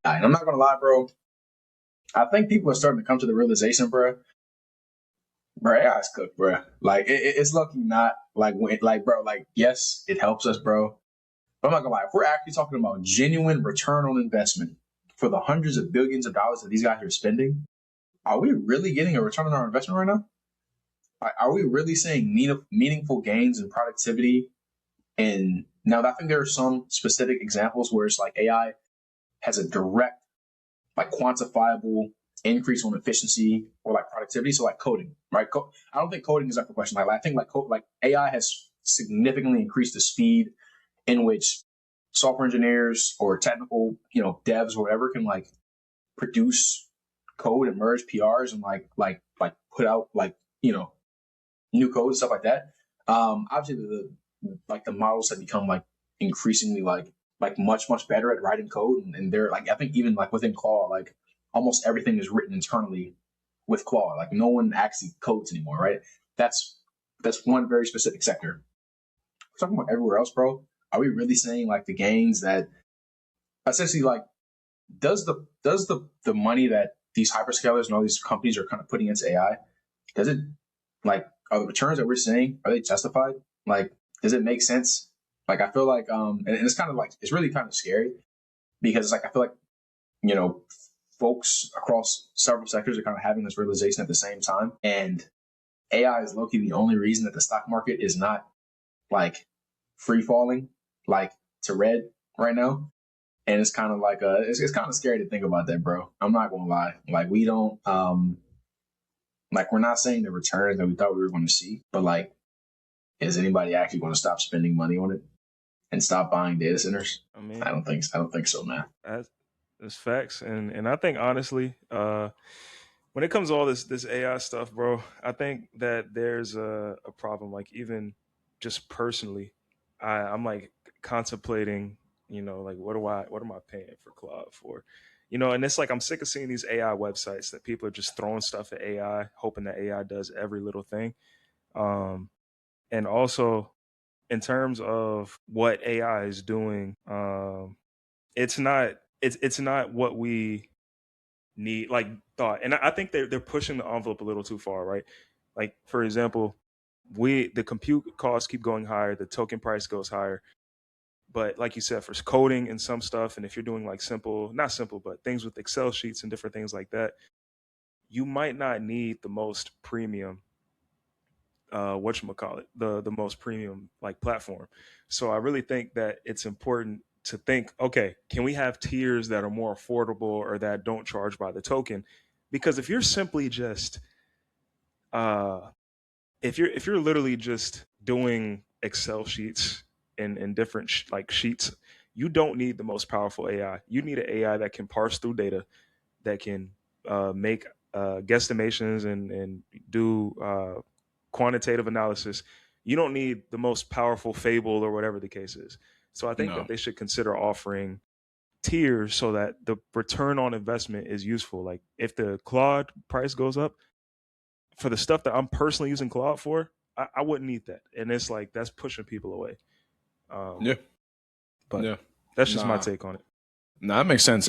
And I'm not gonna lie, bro. I think people are starting to come to the realization, bro, AI is cooked, bro. Like it's lucky not like when, like, bro, like yes, it helps us, bro. But I'm not gonna lie, if we're actually talking about genuine return on investment for the hundreds of billions of dollars that these guys are spending, are we really getting a return on our investment right now? Are we really seeing meaningful gains in productivity? And now I think there are some specific examples where it's like AI has a direct, like quantifiable increase on efficiency or like productivity. So like coding, right? I don't think coding is up for question. Like I think like AI has significantly increased the speed in which software engineers or technical, devs or whatever can like produce code and merge PRs and like put out like, new code and stuff like that. Obviously the models have become like increasingly like much better at writing code, and they're like I think even like within Claude, like almost everything is written internally with Claude. Like no one actually codes anymore, right? That's that's one very specific sector. We're talking about everywhere else, bro. Are we really saying like the gains that essentially like does the money that these hyperscalers and all these companies are kind of putting into AI, does it like are the returns that we're seeing, are they justified? Like, does it make sense? Like I feel like and it's kind of like it's really kind of scary because it's like I feel like, you know, folks across several sectors are kind of having this realization at the same time. And AI is low-key the only reason that the stock market is not like free falling like to red right now. And it's kind of like it's kind of scary to think about that, bro. I'm not gonna lie. Like we don't like we're not saying the returns that we thought we were going to see, but like, is anybody actually going to stop spending money on it and stop buying data centers? I I mean, don't think. I don't think so, man. that's facts, and I think honestly, when it comes to all this AI stuff, bro, I think that there's a problem. Like even just personally, I'm like contemplating, like what am I paying for Claude for? And it's like I'm sick of seeing these AI websites that people are just throwing stuff at AI, hoping that AI does every little thing. Um, and also in terms of what AI is doing, it's not it's not what we need like thought. And I think they're pushing the envelope a little too far, right? Like for example, the compute costs keep going higher, the token price goes higher. But like you said, for coding and some stuff, and if you're doing like simple, not simple, but things with Excel sheets and different things like that, you might not need the most premium whatchamacallit, the most premium like platform. So I really think that it's important to think, okay, can we have tiers that are more affordable or that don't charge by the token? Because if you're simply just uh if you're literally just doing Excel sheets and different like sheets, you don't need the most powerful AI. You need an AI that can parse through data, that can make guesstimations and do quantitative analysis. You don't need the most powerful Fable or whatever the case is. So I think that No. they should consider offering tiers so that the return on investment is useful. Like if the Claude price goes up, for the stuff that I'm personally using Claude for, I wouldn't need that. And it's like that's pushing people away. Um, Yeah. but Yeah. that's just my Nah. take on it. Nah. That makes sense.